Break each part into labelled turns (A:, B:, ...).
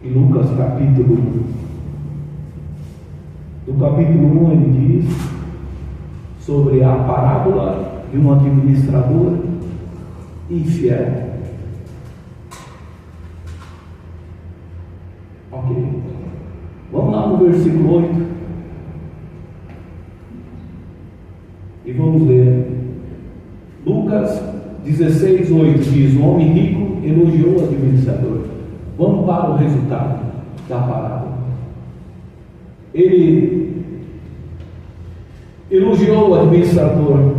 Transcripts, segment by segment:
A: Em Lucas capítulo 1, ele diz sobre a parábola de um administrador infiel. Ok. Vamos lá no versículo 8 e vamos ler. Lucas 16:8 diz: o homem rico elogiou o administrador. Vamos para o resultado da parábola. Ele elogiou o administrador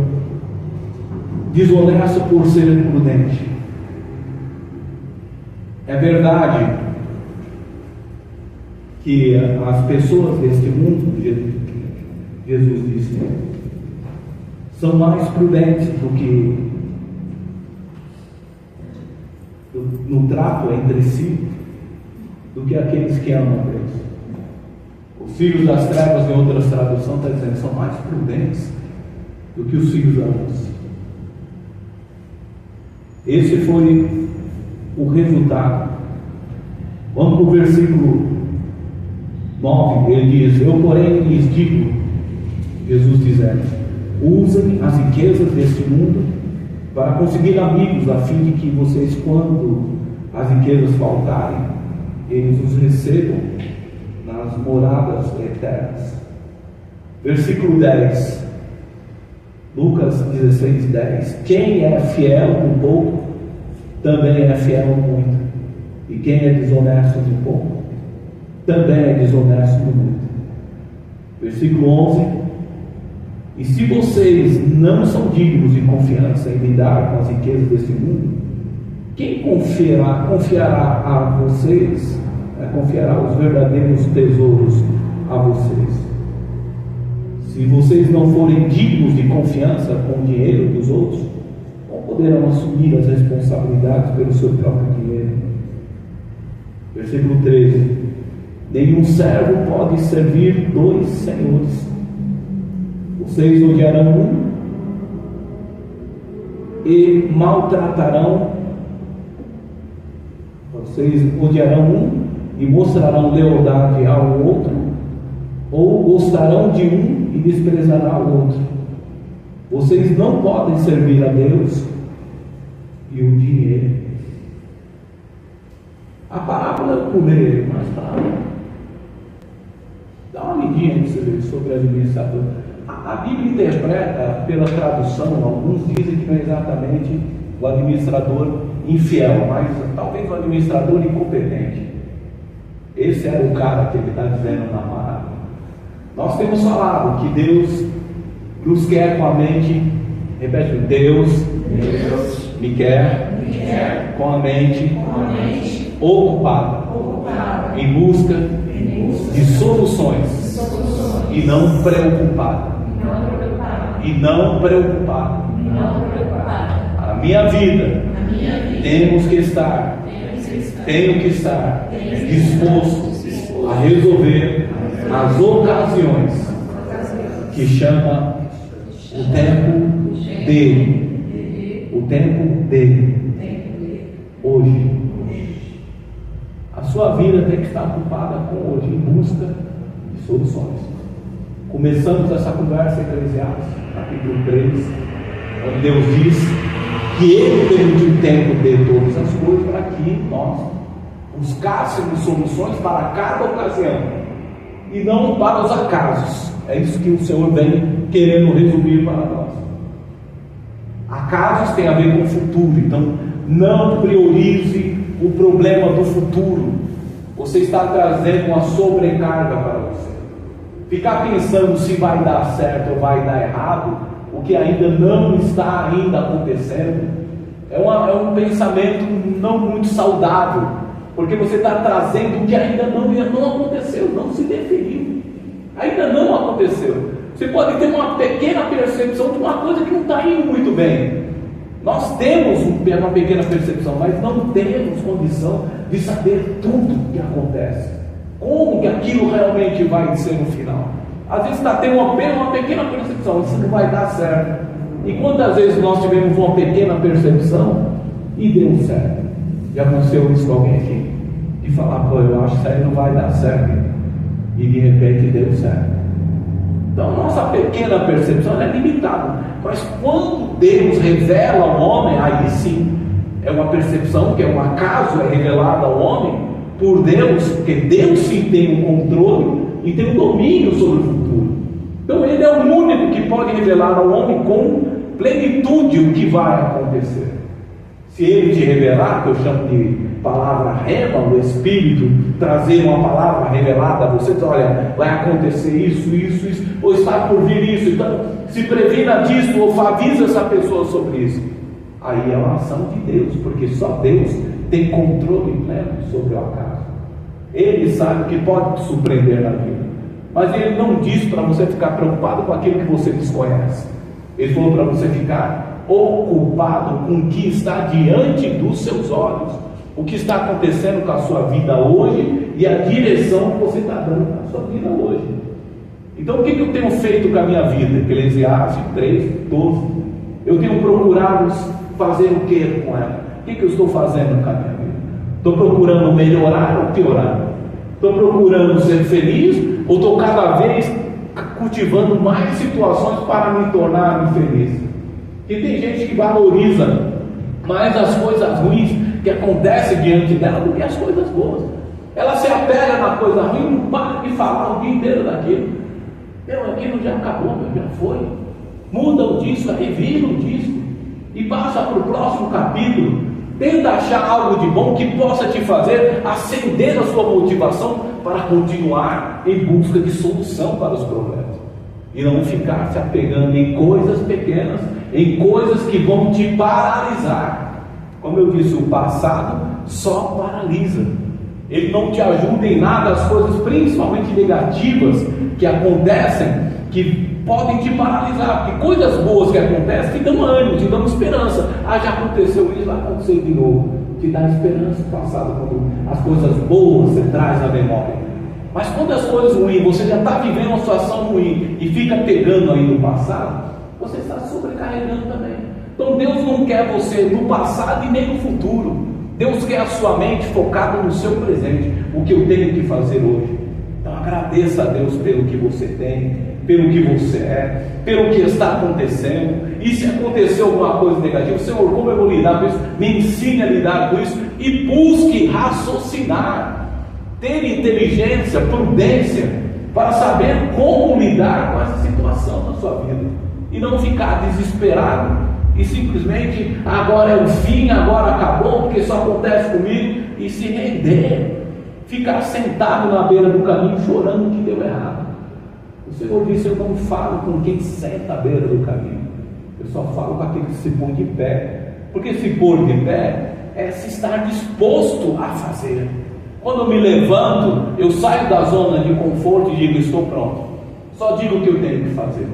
A: desonesto por ser prudente. É verdade que as pessoas deste mundo, Jesus disse, são mais prudentes do que no trato entre si, do que aqueles que amam a Deus. Os filhos das trevas, em outras traduções, está dizendo, são mais prudentes do que os filhos da luz. Esse foi o resultado. Vamos para o versículo 9. Ele diz: eu porém lhes digo, Jesus dizendo, usem as riquezas deste mundo para conseguir amigos, a fim de que vocês, quando as riquezas faltarem, eles os recebam nas moradas eternas. Versículo 10, Lucas 16:10. Quem é fiel no pouco, também é fiel no muito, e quem é desonesto no pouco, também é desonesto no muito. Versículo 11. E se vocês não são dignos de confiança em lidar com as riquezas deste mundo, quem confiará a vocês, confiará os verdadeiros tesouros a vocês? Se vocês não forem dignos de confiança com o dinheiro dos outros, como poderão assumir as responsabilidades pelo seu próprio dinheiro? Versículo 13. Nenhum servo pode servir dois senhores. Vocês odiarão um e maltratarão. Vocês odiarão um e mostrarão lealdade ao outro, ou gostarão de um e desprezarão o outro. Vocês não podem servir a Deus e o dinheiro. A parábola eu pulei, mas dá uma lidinha aí para você ver sobre administrador. A Bíblia interpreta pela tradução, alguns dizem que não é exatamente o administrador infiel, mas talvez o administrador incompetente. Esse era o cara que ele está dizendo na parábola. Nós temos falado que Deus nos quer com a mente, repete, Deus me quer com a mente ocupada em busca de soluções e não preocupada. A minha vida, tenho que estar disposto a resolver as ocasiões que chama o tempo dele, hoje. A sua vida tem que estar ocupada com hoje, em busca de soluções. Começamos essa conversa em Eclesiastes, capítulo 3, onde Deus diz que Ele permitiu o tempo de todas as coisas para que nós buscássemos soluções para cada ocasião e não para os acasos. É isso que o Senhor vem querendo resumir para nós. Acasos tem a ver com o futuro, então não priorize o problema do futuro. Você está trazendo uma sobrecarga para você. Ficar pensando se vai dar certo ou vai dar errado, o que ainda não está acontecendo, é um pensamento não muito saudável, porque você está trazendo o que ainda não aconteceu, não se definiu, ainda não aconteceu. Você pode ter uma pequena percepção de uma coisa que não está indo muito bem. Nós temos uma pequena percepção, mas não temos condição de saber tudo o que acontece. Como que aquilo realmente vai ser no final? Às vezes está tendo uma pequena percepção, isso não vai dar certo. E quantas vezes nós tivemos uma pequena percepção e deu certo? Já aconteceu isso com alguém aqui? De e falar: pô, eu acho que isso aí não vai dar certo, e de repente deu certo. Então, nossa pequena percepção é limitada, mas quando Deus revela ao homem, aí sim, é uma percepção que é um acaso, é revelada ao homem por Deus, porque Deus sim tem um controle e tem um domínio sobre o futuro. Então ele é o único que pode revelar ao homem com plenitude o que vai acontecer. Se ele te revelar, que eu chamo de palavra rema, o Espírito trazer uma palavra revelada a você, diz: olha, vai acontecer isso, isso, isso, ou está por vir isso, então se previna disso, ou avisa essa pessoa sobre isso. Aí é uma ação de Deus, porque só Deus tem controle pleno sobre o acaso. Ele sabe o que pode te surpreender na vida, mas ele não diz para você ficar preocupado com aquilo que você desconhece. Ele falou para você ficar ocupado com o que está diante dos seus olhos, o que está acontecendo com a sua vida hoje e a direção que você está dando na sua vida hoje. Então o que eu tenho feito com a minha vida? Eclesiastes 3:12. Eu tenho procurado fazer o que com ela? O que eu estou fazendo com a minha vida? Estou procurando melhorar ou piorar? Estou procurando ser feliz ou estou cada vez cultivando mais situações para me tornar infeliz? E tem gente que valoriza mais as coisas ruins que acontecem diante dela do que as coisas boas. Ela se apega na coisa ruim e não para de falar o dia inteiro daquilo. Aquilo já acabou, já foi. Muda o disco, revira o disco e passa para o próximo capítulo. Tenta achar algo de bom que possa te fazer acender a sua motivação para continuar em busca de solução para os problemas. E não ficar se apegando em coisas pequenas, em coisas que vão te paralisar. Como eu disse, o passado só paralisa. Ele não te ajuda em nada, as coisas principalmente negativas que acontecem, que podem te paralisar, porque coisas boas que acontecem te dão ânimo, te dão esperança. Já aconteceu isso, vai acontecer de novo. Te dá esperança no passado, quando as coisas boas você traz na memória. Mas quando as coisas ruins, você já está vivendo uma situação ruim e fica pegando aí no passado, você está sobrecarregando também. Então Deus não quer você no passado e nem no futuro. Deus quer a sua mente focada no seu presente, o que eu tenho que fazer hoje. Então agradeça a Deus pelo que você tem, pelo que você é, pelo que está acontecendo. E se aconteceu alguma coisa negativa, Senhor, como eu vou lidar com isso? Me ensine a lidar com isso e busque raciocinar, ter inteligência, prudência, para saber como lidar com essa situação na sua vida e não ficar desesperado e simplesmente agora é o fim, agora acabou, porque só acontece comigo, e se render, ficar sentado na beira do caminho chorando que deu errado. O Senhor disse: eu não falo com quem senta à beira do caminho, eu só falo com aquele que se põe de pé, porque se pôr de pé é se estar disposto a fazer. Quando eu me levanto, eu saio da zona de conforto e digo: estou pronto, só digo o que eu tenho que fazer.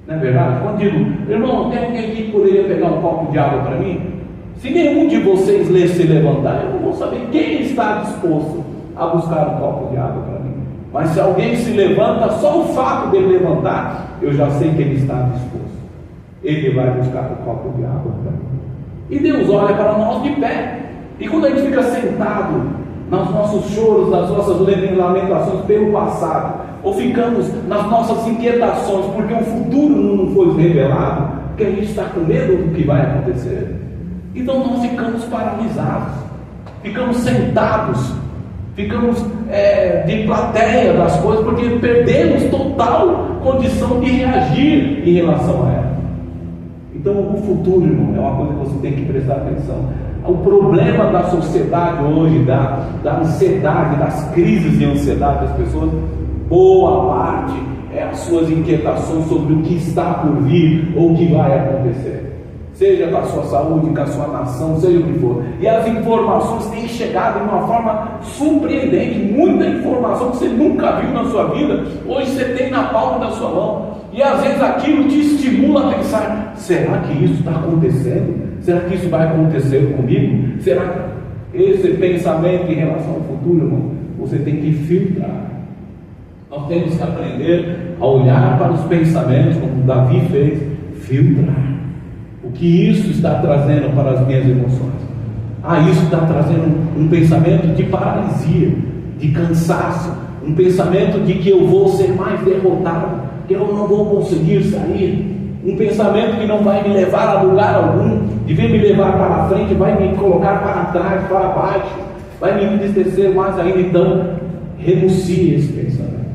A: Não é verdade? Quando digo: irmão, tem alguém aqui que poderia pegar um copo de água para mim? Se nenhum de vocês se levantar, eu não vou saber quem está disposto a buscar um copo de água para mim. Mas se alguém se levanta, só o fato dele levantar, eu já sei que ele está disposto. Ele vai buscar um copo de água para mim. E Deus olha para nós de pé. E quando a gente fica sentado nos nossos choros, nas nossas lamentações pelo passado, ou ficamos nas nossas inquietações porque o futuro não foi revelado, porque a gente está com medo do que vai acontecer, então nós ficamos paralisados, ficamos sentados, ficamos de plateia das coisas, porque perdemos total condição de reagir em relação a ela. Então o futuro, irmão, é uma coisa que você tem que prestar atenção. O problema da sociedade hoje, da ansiedade, das crises de ansiedade das pessoas, boa parte é as suas inquietações sobre o que está por vir ou o que vai acontecer, seja com a sua saúde, com a sua nação, seja o que for. E as informações têm chegado de uma forma surpreendente, muita informação que você nunca viu na sua vida, hoje você tem na palma da sua mão, e às vezes aquilo te estimula a pensar: será que isso está acontecendo? Será que isso vai acontecer comigo? Será que esse pensamento em relação ao futuro, irmão, você tem que filtrar? Nós temos que aprender a olhar para os pensamentos, como Davi fez, filtrar o que isso está trazendo para as minhas emoções. isso está trazendo um pensamento de paralisia, de cansaço, um pensamento de que eu vou ser mais derrotado, que eu não vou conseguir sair, um pensamento que não vai me levar a lugar algum, de vir me levar para frente, vai me colocar para trás, para baixo, vai me entristecer mais ainda. Então, renuncie esse pensamento,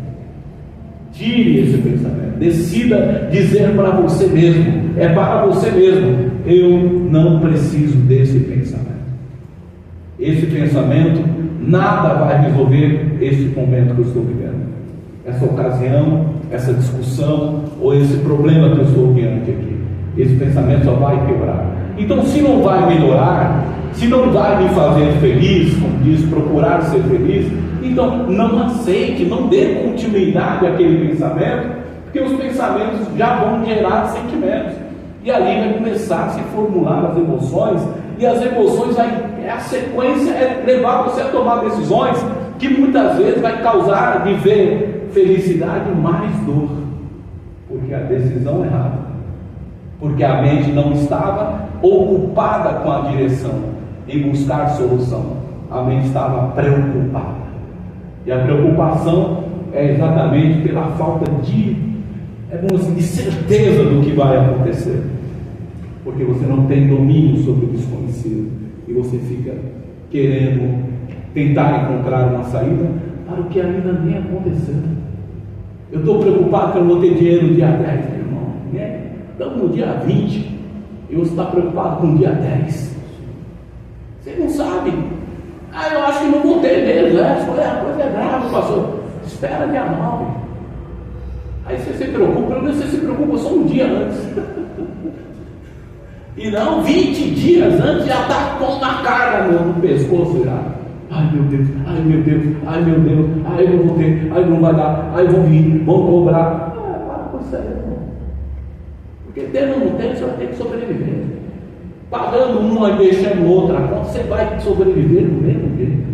A: tire esse pensamento, decida dizer para você mesmo, é para você mesmo: eu não preciso desse pensamento. Esse pensamento nada vai resolver este momento que eu estou vivendo, essa ocasião, essa discussão ou esse problema que eu estou diante aqui. Esse pensamento só vai quebrar. Então, se não vai melhorar, se não vai me fazer feliz, como diz, procurar ser feliz, então não aceite, não dê continuidade àquele pensamento, porque os pensamentos já vão gerar sentimentos, e ali vai começar a se formular as emoções, e as emoções, a sequência é levar você a tomar decisões que muitas vezes vai causar, de ver felicidade, mais dor, porque a decisão errada, porque a mente não estava ocupada com a direção em buscar solução, a mente estava preocupada, e a preocupação é exatamente pela falta de certeza do que vai acontecer, porque você não tem domínio sobre o desconhecido, e você fica querendo tentar encontrar uma saída para o que ainda nem aconteceu. Eu estou preocupado que eu não vou ter dinheiro no dia 10, meu irmão. Estamos no dia 20 e você está preocupado com o dia 10. Você não sabe. Eu acho que não vou ter mesmo. A coisa é grave, pastor. Espera dia 9. Aí você se preocupa, pelo menos você se preocupa só um dia antes. E não, 20 dias antes já está com a carga no pescoço já. Ai meu Deus, ai meu Deus, ai meu Deus, ai eu não vou ter, ai não vai dar, ai vão vir, vão cobrar. Para com isso aí, irmão. Porque tendo ou não tendo, você vai ter que sobreviver. Pagando uma e deixando outra conta, você vai sobreviver do mesmo jeito.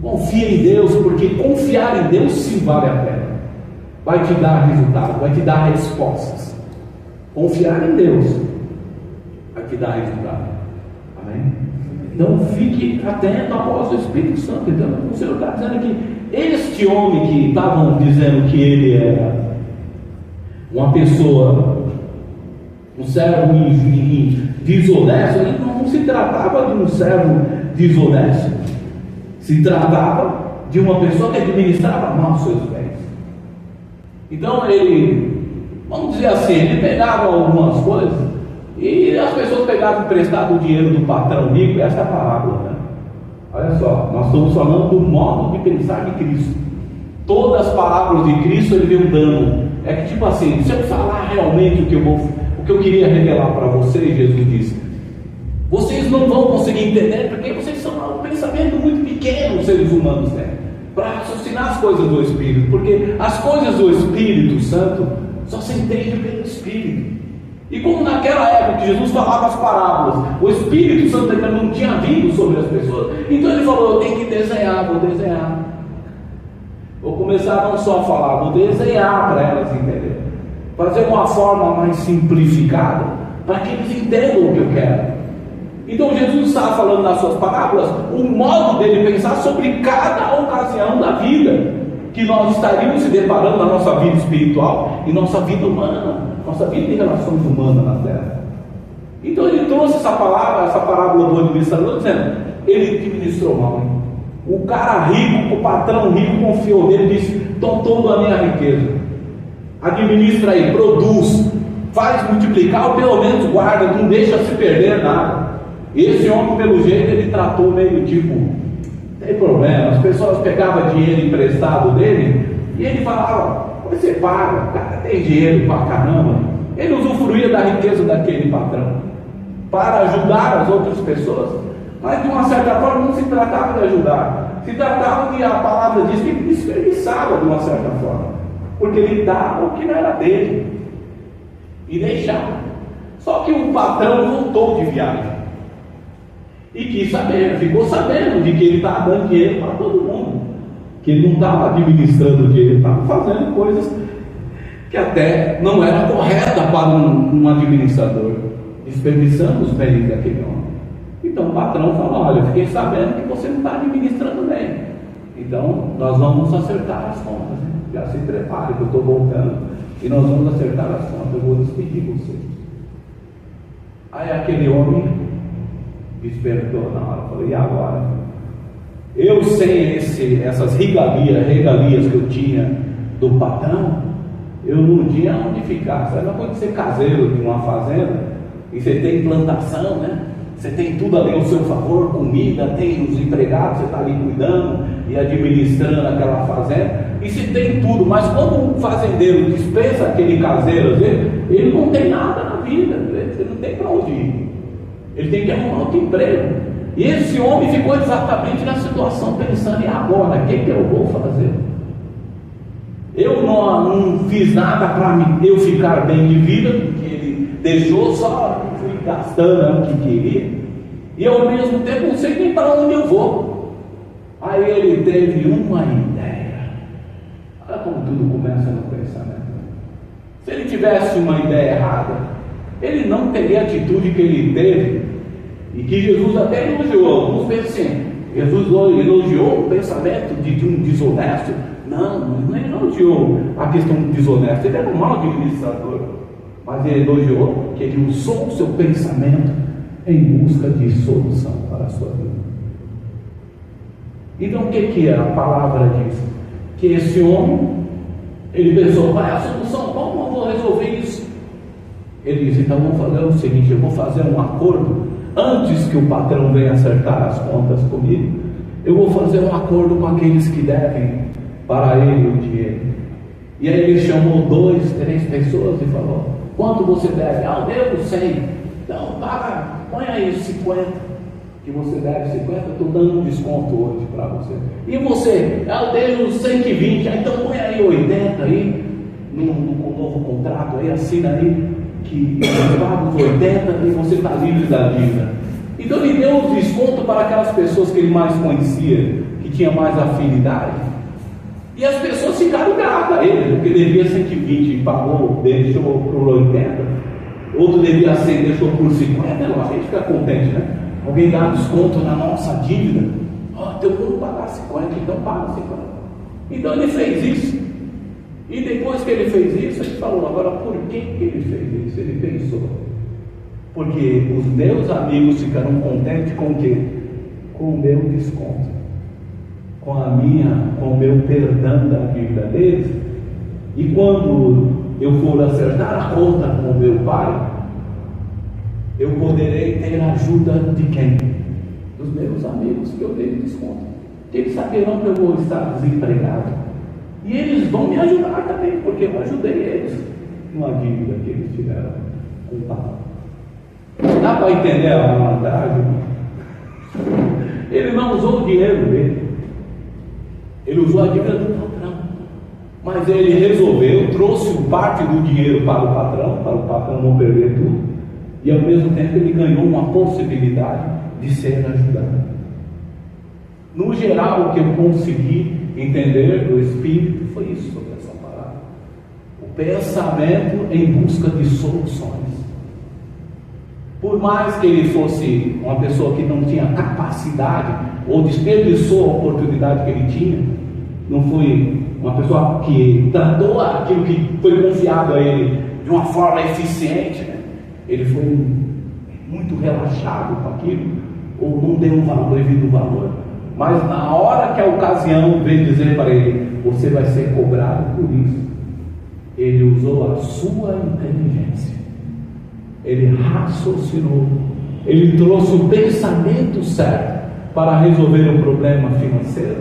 A: Confia em Deus, porque confiar em Deus sim vale a pena. Vai te dar resultado, vai te dar respostas. Confiar em Deus vai te dar resultado. Amém? Então fique atento após o Espírito Santo. Então o Senhor está dizendo que este homem que estavam dizendo que ele era uma pessoa, um servo desonesto, ele não se tratava de um servo desonesto, se tratava de uma pessoa que administrava mal seus bens. Então ele, vamos dizer assim, ele pegava algumas coisas e as pessoas pegavam emprestado o dinheiro do patrão rico. Essa é a parábola, né? Olha só, nós estamos falando do modo de pensar de Cristo. Todas as parábolas de Cristo ele veio dando. É que tipo assim, se eu falar realmente o que eu queria revelar para vocês, Jesus disse, vocês não vão conseguir entender, porque vocês são um pensamento muito pequeno, os seres humanos têm, para raciocinar as coisas do Espírito, porque as coisas do Espírito Santo só se entende pelo Espírito. E como naquela época que Jesus falava as parábolas, o Espírito Santo ainda não tinha vindo sobre as pessoas, então ele falou: eu tenho que desenhar, vou desenhar. Vou começar não só a falar, vou desenhar para elas entenderem, fazer uma forma mais simplificada, para que eles entendam o que eu quero. Então Jesus estava falando nas suas parábolas o modo dele pensar sobre cada ocasião da vida que nós estaríamos se deparando na nossa vida espiritual e nossa vida humana, nossa vida de relações humanas na terra. Então ele trouxe essa parábola do administrador, dizendo: ele administrou mal, hein? O cara rico, o patrão rico confiou nele, disse: toma toda a minha riqueza, administra aí, produz, faz multiplicar, ou pelo menos guarda, não deixa se perder nada. Esse homem, pelo jeito, ele tratou meio tipo, tem problema. As pessoas pegavam dinheiro emprestado dele e ele falava: você paga, o cara tem dinheiro pra caramba. Ele usufruía da riqueza daquele patrão para ajudar as outras pessoas, mas de uma certa forma não se tratava de ajudar, se tratava de, a palavra diz que ele desperdiçava de uma certa forma, porque ele dava o que não era dele e deixava. Só que o patrão voltou de viagem e quis saber, ficou sabendo de que ele estava dando dinheiro para todo mundo, que ele não estava administrando o dinheiro, ele estava fazendo coisas que até não era correta para um administrador, desperdiçando os bens daquele homem. E Então o patrão falou: olha, eu fiquei sabendo que você não está administrando bem, então nós vamos acertar as contas, né? Já se prepare que eu estou voltando e nós vamos acertar as contas, eu vou despedir você. Aí aquele homem despertou na hora, falou: e agora? Eu sem essas regalias que eu tinha do patrão, eu não tinha onde ficar. Sabe uma coisa de ser caseiro de uma fazenda, e você tem plantação, né? Você tem tudo ali ao seu favor, comida, tem os empregados, você está ali cuidando e administrando aquela fazenda, e se tem tudo, mas quando um fazendeiro dispensa aquele caseiro, ele não tem nada na vida, ele não tem para onde ir, ele tem que arrumar outro emprego. E esse homem ficou exatamente na situação, pensando: e agora, o que eu vou fazer? Eu não fiz nada para eu ficar bem de vida, porque ele deixou, só fui gastando o que queria, e ao mesmo tempo não sei nem para onde eu vou. Aí ele teve uma ideia. Olha como tudo começa no pensamento. Se ele tivesse uma ideia errada, ele não teria a atitude que ele teve, e que Jesus até elogiou. Alguns pensam assim: Jesus elogiou o pensamento de um desonesto. Não elogiou a questão do desonesto, ele era um mau administrador, mas ele elogiou que ele usou o seu pensamento em busca de solução para a sua vida. Então o que a palavra diz? Que esse homem, ele pensou: qual é a solução? Como eu vou resolver isso? Ele disse: então vamos fazer o seguinte, eu vou fazer um acordo, antes que o patrão venha acertar as contas comigo, eu vou fazer um acordo com aqueles que devem para ele o dinheiro. E aí ele chamou 2, 3 pessoas e falou: quanto você deve? Eu devo 100. Então paga, põe aí 50, que você deve 50, eu estou dando um desconto hoje para você. E você? Eu devo 120, então põe aí 80 aí, no novo contrato aí, assina aí, que você paga os 80 e você está livre da dívida. Então ele deu um desconto para aquelas pessoas que ele mais conhecia, que tinha mais afinidade. E as pessoas ficaram gratas a ele, porque devia 120 e pagou, deixou por 80, outro devia 100, deixou por 50, a gente fica contente, né? Alguém dá desconto na nossa dívida, então vamos pagar 50, então paga 50. Então ele fez isso, e depois que ele fez isso, ele falou: agora por que ele fez isso? Ele pensou: porque os meus amigos ficaram contentes com o quê? Com o meu desconto, com o meu perdão da dívida deles, e quando eu for acertar a conta com o meu pai, eu poderei ter a ajuda de quem? Dos meus amigos que eu dei desconto. Eles saberão que eu vou estar desempregado, e eles vão me ajudar também, porque eu ajudei eles numa dívida que eles tiveram com o pai. Dá para entender a vantagem? Ele não usou o dinheiro dele, ele usou a dívida do patrão, mas ele resolveu, trouxe parte do dinheiro para o patrão não perder tudo, e ao mesmo tempo ele ganhou uma possibilidade de ser ajudado. No geral, o que eu consegui entender do Espírito foi isso, sobre essa palavra: o pensamento em busca de soluções. Por mais que ele fosse uma pessoa que não tinha capacidade, ou desperdiçou a oportunidade que ele tinha, não foi uma pessoa que tratou aquilo que foi confiado a ele de uma forma eficiente, né? Ele foi muito relaxado com aquilo, ou não deu um devido valor, mas na hora que a ocasião veio dizer para ele: você vai ser cobrado por isso, ele usou a sua inteligência, ele raciocinou, ele trouxe o pensamento certo para resolver o problema financeiro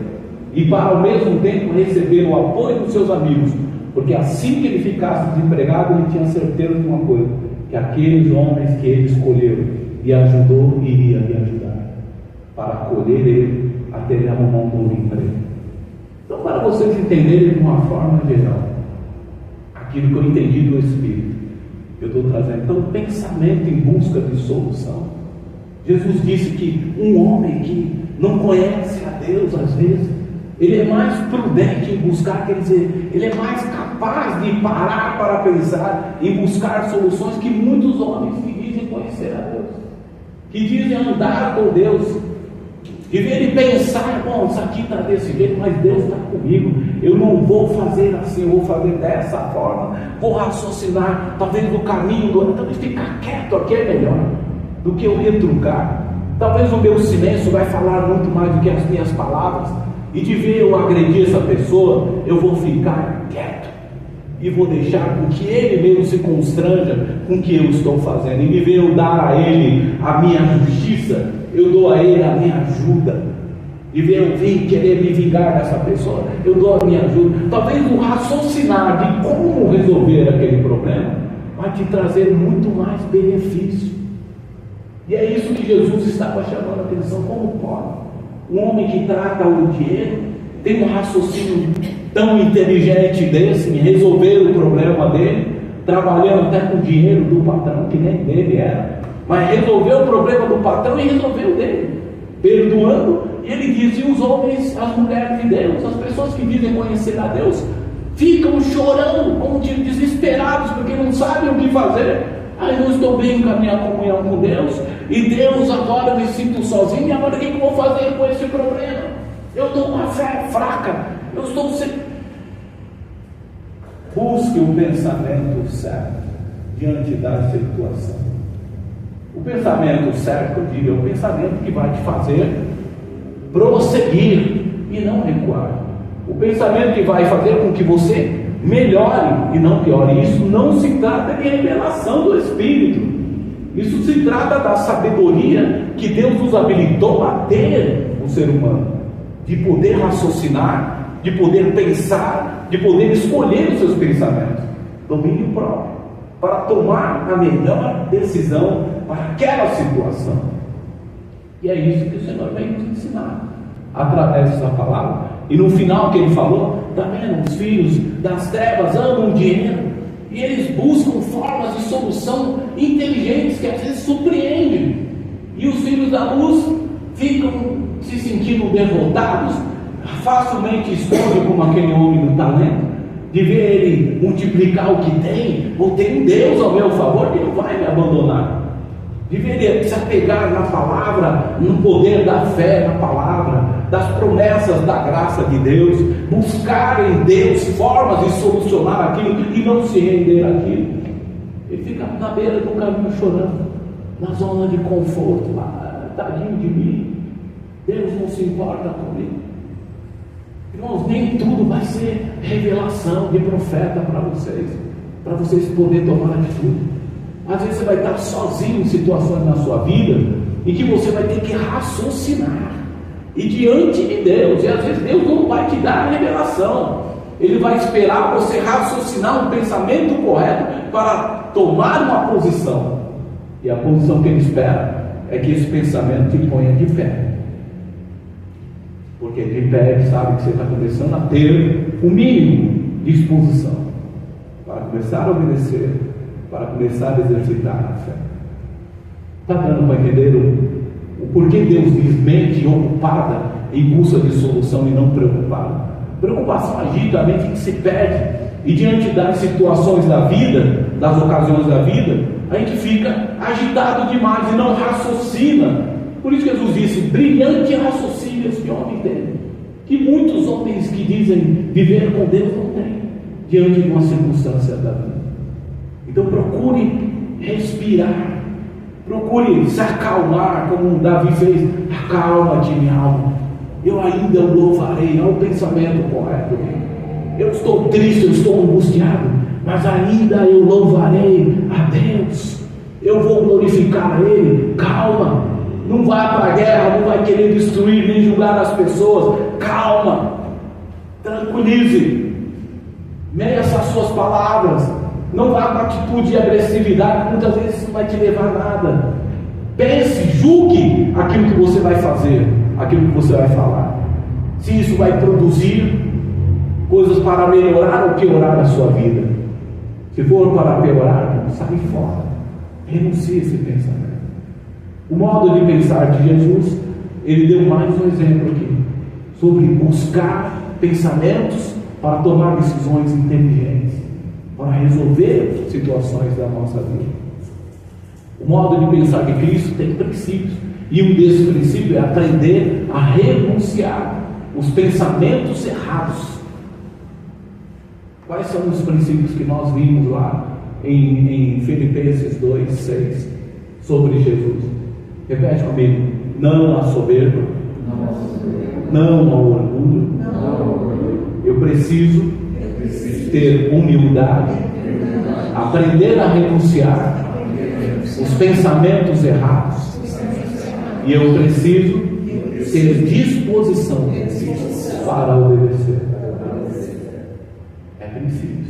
A: e para ao mesmo tempo receber o apoio dos seus amigos, porque assim que ele ficasse desempregado, ele tinha certeza de uma coisa: que aqueles homens que ele escolheu e ajudou, iria lhe ajudar para acolher ele até ele arrumar um novo emprego. Então, para vocês entenderem de uma forma geral aquilo que eu entendi do Espírito, eu estou trazendo. Então, pensamento em busca de solução. Jesus disse que um homem que não conhece a Deus, às vezes, ele é mais prudente em buscar, quer dizer, ele é mais capaz de parar para pensar, em buscar soluções, que muitos homens que dizem conhecer a Deus. que dizem andar com Deus, de ver e pensar, bom, isso aqui está desse jeito, mas Deus está comigo, eu não vou fazer assim, eu vou fazer dessa forma, vou raciocinar, talvez no caminho, talvez ficar quieto aqui é melhor, do que eu retrucar. Talvez o meu silêncio vai falar muito mais do que as minhas palavras, e de ver eu agredir essa pessoa, eu vou ficar quieto, e vou deixar com que ele mesmo se constranja com o que eu estou fazendo, e de ver eu dar a ele a minha justiça, eu dou a ele a minha ajuda, de ver eu vir querer me vingar dessa pessoa, eu dou a minha ajuda. Talvez o raciocinar de como resolver aquele problema vai te trazer muito mais benefício. E é isso que Jesus estava chamando a atenção. Como pode um homem que trata o dinheiro tem um raciocínio tão inteligente desse em resolver o problema dele, trabalhando até com o dinheiro do patrão, que nem dele era, mas resolveu o problema do patrão e resolveu o dele, perdoando. E ele diz: e os homens, as mulheres de Deus, as pessoas que dizem conhecer a Deus, ficam chorando, como desesperados, porque não sabem o que fazer. Aí eu estou bem com a minha comunhão com Deus, e Deus, agora eu me sinto sozinho, e agora o que eu vou fazer com esse problema? Eu estou com a fé fraca, eu estou sem... Busque o pensamento certo diante da situação. O pensamento certo, eu digo, é o pensamento que vai te fazer prosseguir e não recuar. O pensamento que vai fazer com que você melhore e não piore. Isso não se trata de revelação do Espírito, isso se trata da sabedoria que Deus nos habilitou a ter, o ser humano, de poder raciocinar, de poder pensar, de poder escolher os seus pensamentos, domínio próprio, para tomar a melhor decisão para aquela situação. E é isso que o Senhor vem nos ensinar através dessa palavra. E no final que ele falou, está vendo? Os filhos das trevas amam o dinheiro, e eles buscam formas de solução inteligentes que às vezes surpreendem, e os filhos da luz ficam se sentindo derrotados, facilmente escolhem, como aquele homem do talento, de ver ele multiplicar o que tem, ou tem um Deus ao meu favor que não vai me abandonar, de ver ele se apegar na palavra, no poder da fé na palavra, das promessas da graça de Deus, buscar em Deus formas de solucionar aquilo e não se render àquilo. Ele fica na beira do caminho chorando, na zona de conforto, tadinho de mim, Deus não se importa comigo. Irmãos, nem tudo vai ser revelação de profeta para vocês poderem tomar atitude. Às vezes você vai estar sozinho em situações na sua vida em que você vai ter que raciocinar, e diante de Deus, e às vezes Deus não vai te dar a revelação, Ele vai esperar você raciocinar um pensamento correto para tomar uma posição, e a posição que Ele espera é que esse pensamento te ponha de pé, porque de pé Ele sabe que você está começando a ter o mínimo de disposição para começar a obedecer, para começar a exercitar a fé. Está dando para entender o porquê Deus diz mente ocupada em busca de solução e não preocupada? Preocupação agita a mente que se perde, e diante das situações da vida, das ocasiões da vida, a gente fica agitado demais e não raciocina. Por isso Jesus disse: brilhante raciocínio este homem tem, que muitos homens que dizem viver com Deus não têm, diante de uma circunstância da vida. Então procure respirar, procure se acalmar, como Davi fez. Acalma-te, minha alma, eu ainda o louvarei. É o pensamento correto. Eu estou triste, eu estou angustiado, mas ainda eu louvarei a Deus, eu vou glorificar a Ele. Calma, não vai para a guerra, não vai querer destruir nem julgar as pessoas. Calma, tranquilize, meça as suas palavras. Não vá com atitude de agressividade, que muitas vezes não vai te levar a nada. Pense, julgue aquilo que você vai fazer, aquilo que você vai falar, se isso vai produzir coisas para melhorar ou piorar a sua vida. Se for para piorar, sai fora, renuncie esse pensamento. O modo de pensar de Jesus, Ele deu mais um exemplo aqui, sobre buscar pensamentos para tomar decisões inteligentes, para resolver situações da nossa vida. O modo de pensar de Cristo tem princípios, e um desses princípios é aprender a renunciar os pensamentos errados. Quais são os princípios que nós vimos lá em Filipenses 2:6 sobre Jesus? Repete comigo: não à soberba, não ao orgulho. Eu preciso ter humildade, aprender a renunciar os pensamentos errados, e eu preciso ter disposição para obedecer. É princípios.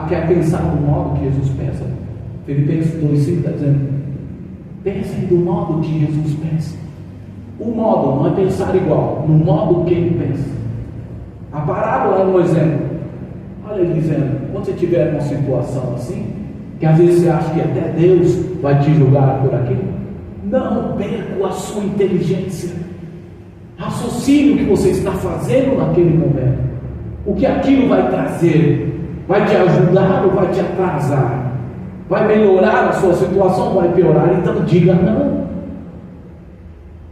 A: Quer pensar do modo que Jesus pensa? Filipenses 2:5 está dizendo: pensem do modo que Jesus pensa. O modo não é pensar igual, no modo que ele pensa. A parábola é um exemplo. Olha ele dizendo: quando você tiver uma situação assim, que às vezes você acha que até Deus vai te julgar por aquilo, não perca a sua inteligência. Raciocine o que você está fazendo naquele momento. O que aquilo vai trazer? Vai te ajudar ou vai te atrasar? Vai melhorar a sua situação ou vai piorar? Então diga não.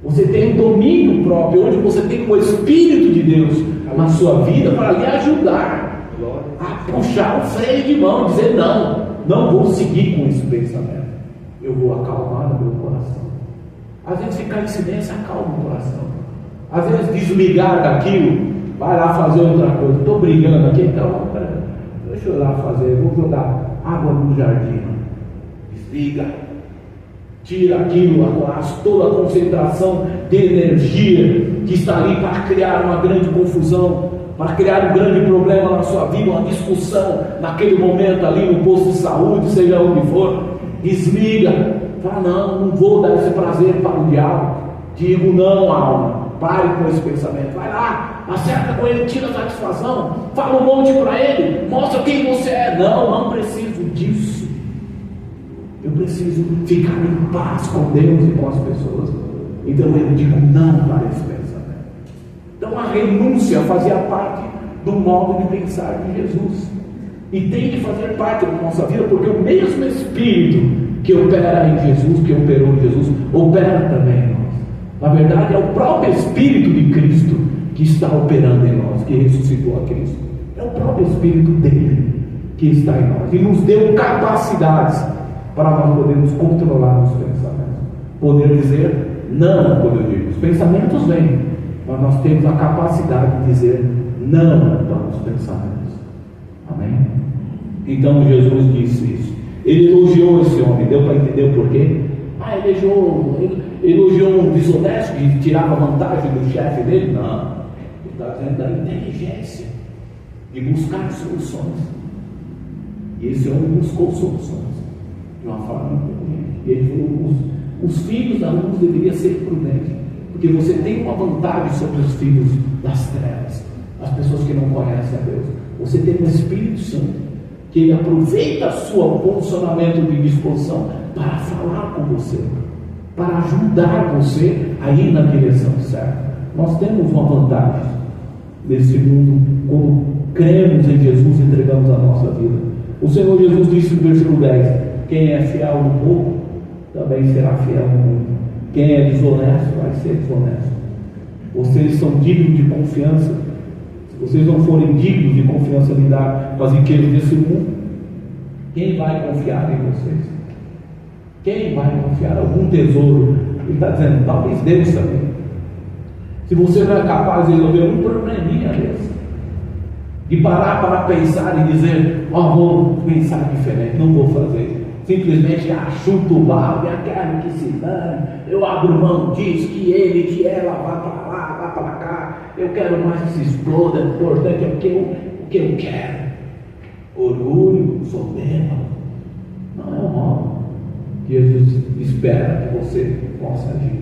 A: Você tem um domínio próprio, onde você tem o Espírito de Deus na sua vida para lhe ajudar a puxar o freio de mão, dizer não vou seguir com esse pensamento. Eu vou acalmar no meu coração. Às vezes ficar em silêncio acalma o coração. Às vezes desligar daquilo, vai lá fazer outra coisa. Estou brigando aqui, então deixa eu lá fazer, vou jogar água no jardim. Desliga, tira aquilo, toda a concentração de energia que está ali para criar uma grande confusão, para criar um grande problema na sua vida, uma discussão naquele momento ali no posto de saúde, seja onde for. Desliga, fala: não vou dar esse prazer para o diabo. Digo não, alma, pare com esse pensamento. Vai lá, acerta com ele, tira a satisfação, fala um monte para ele, mostra quem você é. Não preciso disso. Eu preciso ficar em paz com Deus e com as pessoas. Então eu digo não para esse pensamento. Então a renúncia fazia parte do modo de pensar de Jesus, e tem que fazer parte da nossa vida, porque o mesmo Espírito que opera em Jesus, que operou em Jesus, opera também em nós. Na verdade é o próprio Espírito de Cristo que está operando em nós, que ressuscitou a Cristo. É o próprio Espírito dele que está em nós e nos deu capacidades para nós podermos controlar os pensamentos, poder dizer não. Quando eu digo, os pensamentos vêm, mas nós temos a capacidade de dizer não para os pensamentos. Amém? Então Jesus disse isso. Ele elogiou esse homem. Deu para entender o porquê? Ele elogiou um desonesto que tirava vantagem do chefe dele? Não. Ele está dizendo da inteligência de buscar soluções. E esse homem buscou soluções de uma forma inteligente. E ele falou: os filhos da luz deveriam ser prudentes, porque você tem uma vantagem sobre os filhos das trevas, as pessoas que não conhecem a Deus. Você tem um Espírito Santo que ele aproveita o seu posicionamento de disposição para falar com você, para ajudar você a ir na direção certa. Nós temos uma vantagem nesse mundo quando cremos em Jesus e entregamos a nossa vida. O Senhor Jesus disse no versículo 10: quem é fiel no pouco também será fiel no muito. Quem é desonesto vai ser desonesto. Vocês são dignos de confiança. Se vocês não forem dignos de confiança em lidar com as riquezas desse mundo, quem vai confiar em vocês? Quem vai confiar algum tesouro? Ele está dizendo: talvez Deus também. Se você não é capaz de resolver um probleminha desse, de parar para pensar e dizer: vou pensar diferente, não vou fazer. Simplesmente chuto o barro, eu quero que se dane, eu abro mão disso, que ele, que ela, vá para lá, vá para cá, eu quero mais que se exploda, o importante é o que eu quero. Orgulho, soberba, não é o modo que Jesus espera que você possa agir.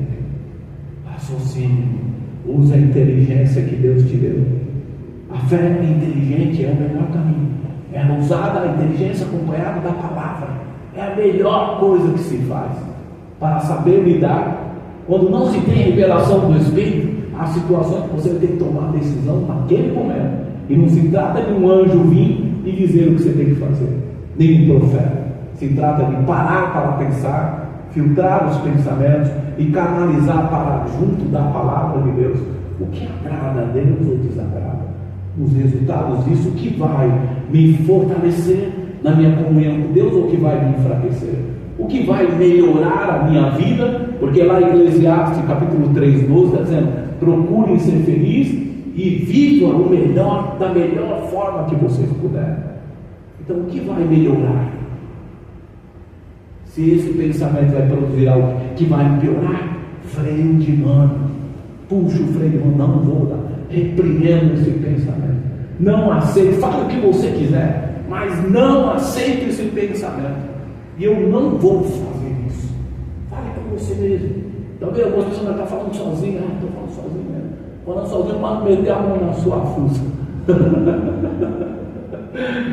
A: Raciocínio, use a inteligência que Deus te deu. A fé inteligente é o melhor caminho. É usada a inteligência acompanhada da palavra. É a melhor coisa que se faz para saber lidar. Quando não se tem revelação do Espírito, há situações que você tem que tomar decisão naquele momento. E não se trata de um anjo vir e dizer o que você tem que fazer, nem um profeta. Se trata de parar para pensar, filtrar os pensamentos e canalizar para junto da palavra de Deus o que agrada a Deus ou desagrada. Os resultados disso, o que vai me fortalecer na minha comunhão com Deus ou o que vai me enfraquecer? O que vai melhorar a minha vida? Porque lá em Eclesiastes capítulo 3:12 está dizendo: procurem ser felizes e vivam o melhor, da melhor forma que vocês puderem. Então, o que vai melhorar? Se esse pensamento vai produzir algo que vai me piorar, freio de mão, puxa o freio de mão, não vou dar, repreendo esse pensamento, não aceito, fale o que você quiser, mas não aceito esse pensamento, e eu não vou fazer isso. Fale com você mesmo. Talvez algumas pessoas estão falando sozinho, estou falando sozinho mesmo. Falando sozinho, mas meter a mão na sua fuça.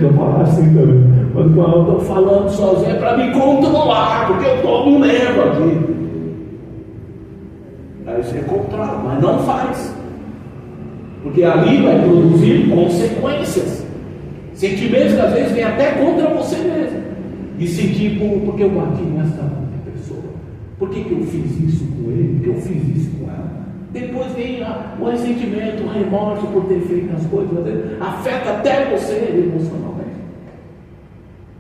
A: Vou falar assim também. Mas quando eu estou falando sozinho é para me controlar, porque eu estou no nervo aqui. Aí você controla, mas não faz. Porque ali vai produzir consequências. Sentimentos que às vezes vêm até contra você mesmo. E sentir, porque eu bati nessa pessoa. Por que eu fiz isso com ele? Por que eu fiz isso com ela? Depois vem o ressentimento, o remorso por ter feito as coisas, às vezes afeta até você emocionalmente.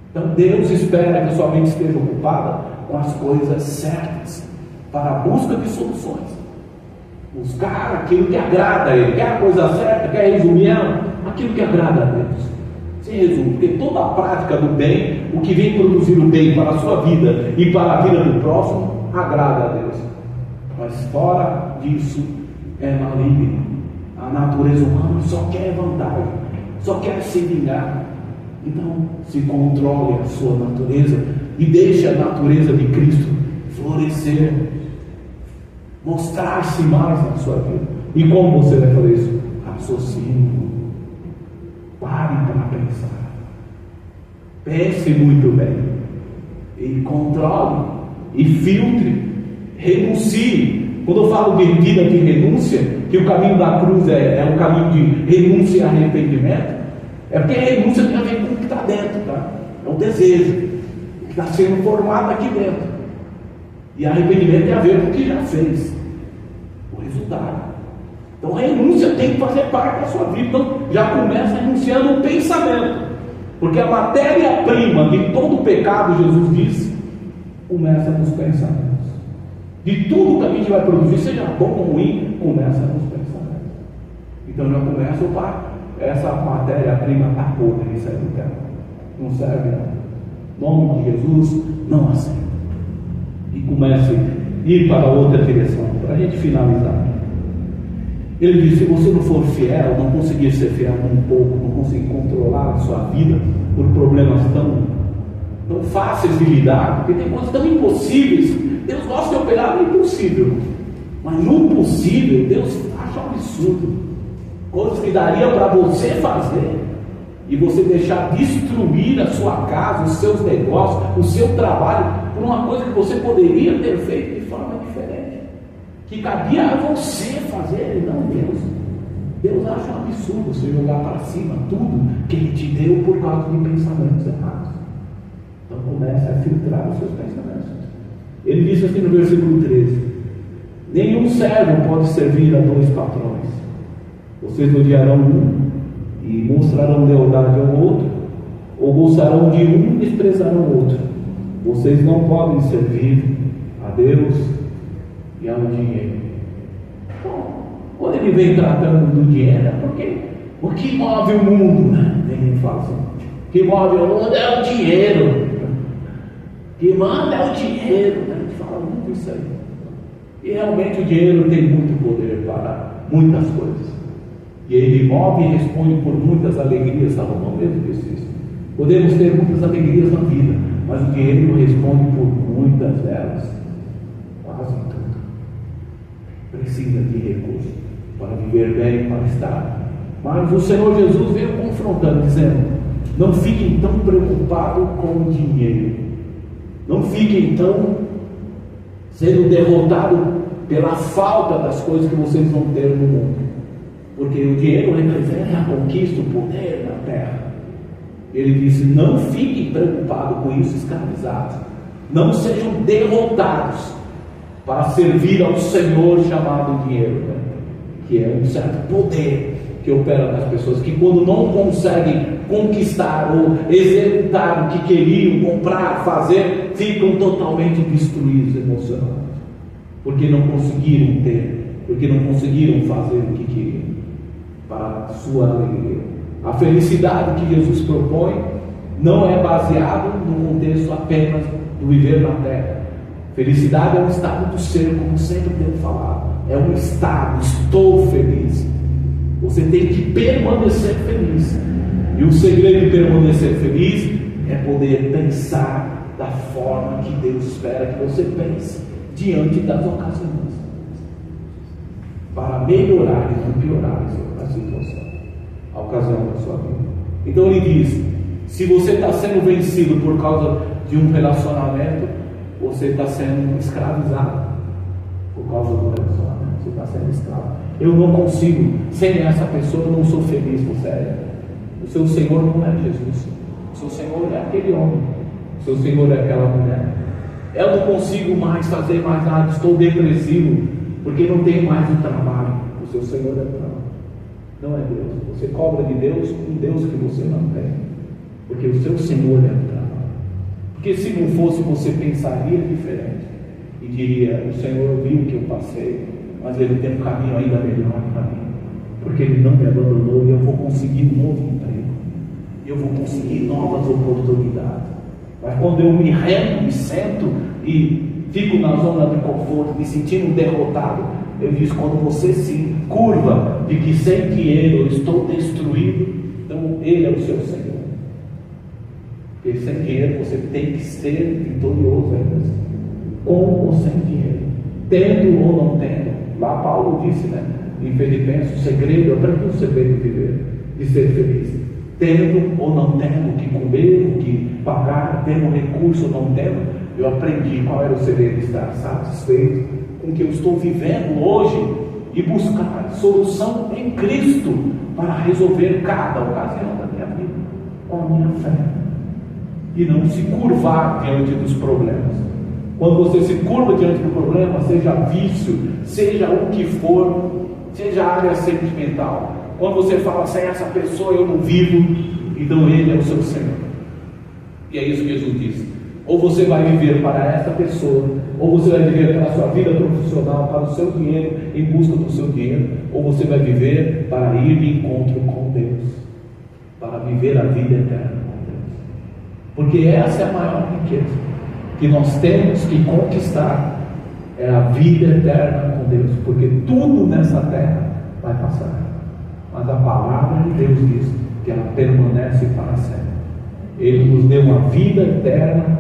A: Então Deus espera que a sua mente esteja ocupada com as coisas certas, para a busca de soluções. Buscar aquilo que agrada a Ele. Quer a coisa certa? Quer resumir ela? Aquilo que agrada a Deus. Se resume, porque toda a prática do bem, o que vem produzir o bem para a sua vida e para a vida do próximo, agrada a Deus. Mas fora disso é maligno. A natureza humana só quer vantagem, só quer se vingar. Então se controle a sua natureza e deixe a natureza de Cristo florescer, mostrar-se mais na sua vida. E como você vai fazer isso? Raciocínio. Pare para pensar. Pense muito bem. E controle. E filtre. Renuncie. Quando eu falo de vida de renúncia, que o caminho da cruz é um caminho de renúncia e arrependimento, é porque a renúncia tem a ver com o que está dentro, tá? É o desejo, o que está sendo formado aqui dentro. E arrependimento tem a ver com o que já fez, o resultado. Então a renúncia tem que fazer parte da sua vida. Então já começa renunciando o pensamento, porque a matéria-prima de todo o pecado, Jesus disse, começa nos pensamentos. De tudo que a gente vai produzir, seja bom ou ruim, começa nos pensamentos. Então já começa, opa, essa matéria-prima está podre, isso aí não quero, não serve não. Em nome de Jesus, não aceita. E comece a ir para outra direção, para a gente finalizar. Ele disse: se você não for fiel, não conseguir ser fiel um pouco, não conseguir controlar a sua vida por problemas tão fáceis de lidar, porque tem coisas tão impossíveis. Deus gosta de operar no impossível, mas no possível Deus acha um absurdo. Coisas que daria para você fazer e você deixar destruir a sua casa, os seus negócios, o seu trabalho, por uma coisa que você poderia ter feito de forma diferente, que cabia a você fazer e não Deus. Deus acha um absurdo você jogar para cima tudo que Ele te deu por causa de pensamentos errados. Então comece a filtrar os seus pensamentos. Ele disse assim no versículo 13: nenhum servo pode servir a dois patrões. Vocês odiarão um e mostrarão lealdade ao outro, ou gostarão de um e desprezarão o outro. Vocês não podem servir a Deus e ao dinheiro. Bom, quando ele vem tratando do dinheiro, é porque o que move o mundo, né? Ninguém fala assim. O que move o mundo é o dinheiro. O que manda é o dinheiro, né? A gente fala muito isso aí. E realmente o dinheiro tem muito poder para muitas coisas. E ele move e responde por muitas alegrias. Salomão mesmo disse isso. Podemos ter muitas alegrias na vida, mas o dinheiro responde por muitas delas. Quase tudo. Precisa de recursos para viver bem, para estar. Mas o Senhor Jesus veio confrontando, dizendo: não fiquem tão preocupados com o dinheiro. Não fiquem tão sendo derrotados pela falta das coisas que vocês vão ter no mundo. Porque o dinheiro representa a conquista, o poder na terra. Ele disse: não fiquem preocupados com isso, escravizados. Não sejam derrotados para servir ao Senhor chamado dinheiro, né? Que é um certo poder que opera nas pessoas, que quando não conseguem conquistar ou executar o que queriam, comprar, fazer, ficam totalmente destruídos emocionalmente, porque não conseguiram ter, porque não conseguiram fazer o que queriam, para a sua alegria. A felicidade que Jesus propõe não é baseado no contexto apenas do viver na terra. Felicidade é um estado do ser, como sempre tenho falado. É um estado, estou feliz. Você tem que permanecer feliz. E o segredo de permanecer feliz é poder pensar da forma que Deus espera que você pense diante das ocasiões, para melhorar e não piorar a situação, a ocasião da sua vida. Então ele diz: se você está sendo vencido por causa de um relacionamento, você está sendo escravizado por causa do relacionamento. Você está sendo escravo. Eu não consigo, sem essa pessoa eu não sou feliz. Você é. O seu Senhor não é Jesus. O seu Senhor é aquele homem. O seu Senhor é aquela mulher. Eu não consigo mais fazer mais nada. Estou depressivo porque não tenho mais o trabalho. O seu Senhor é o trabalho. Não é Deus. Você cobra de Deus um Deus que você não tem, porque o seu Senhor é o trabalho. Porque se não fosse, você pensaria diferente e diria: o Senhor viu o que eu passei, mas Ele tem um caminho ainda melhor para mim, porque Ele não me abandonou e eu vou conseguir um novo emprego, e eu vou conseguir novas oportunidades. Mas quando eu me rendo, me sento e fico na zona de conforto, me sentindo derrotado, eu disse: quando você se curva de que sem dinheiro eu estou destruído, então Ele é o seu Senhor. Porque sem dinheiro você tem que ser vitorioso ainda assim, com ou sem dinheiro, tendo ou não tendo. Lá Paulo disse, né, em Filipenses: o segredo, eu aprendi o segredo de viver, de ser feliz, tendo ou não tendo o que comer, o que pagar, tendo recurso ou não tendo. Eu aprendi qual era o segredo de estar satisfeito com o que eu estou vivendo hoje e buscar solução em Cristo para resolver cada ocasião da minha vida com a minha fé, e não se curvar diante dos problemas. Quando você se curva diante do problema, seja vício, seja o que for, seja área sentimental, quando você fala: sem essa pessoa eu não vivo, então Ele é o seu Senhor. E é isso que Jesus disse: ou você vai viver para essa pessoa, ou você vai viver para a sua vida profissional, para o seu dinheiro, em busca do seu dinheiro, ou você vai viver para ir de encontro com Deus, para viver a vida eterna com Deus. Porque essa é a maior riqueza que nós temos que conquistar, é a vida eterna com Deus. Porque tudo nessa terra vai passar, mas a palavra de Deus diz que ela permanece para sempre. Ele nos deu uma vida eterna,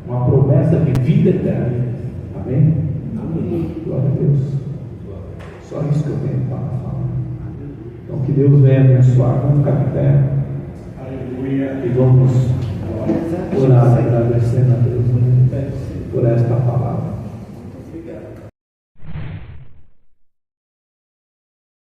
A: uma promessa de vida eterna. Amém? Amém. Glória a Deus. Só isso que eu tenho para falar. Então que Deus venha abençoar. Vamos ficar de pé. Aleluia. E vamos orar agradecendo a Deus por esta palavra.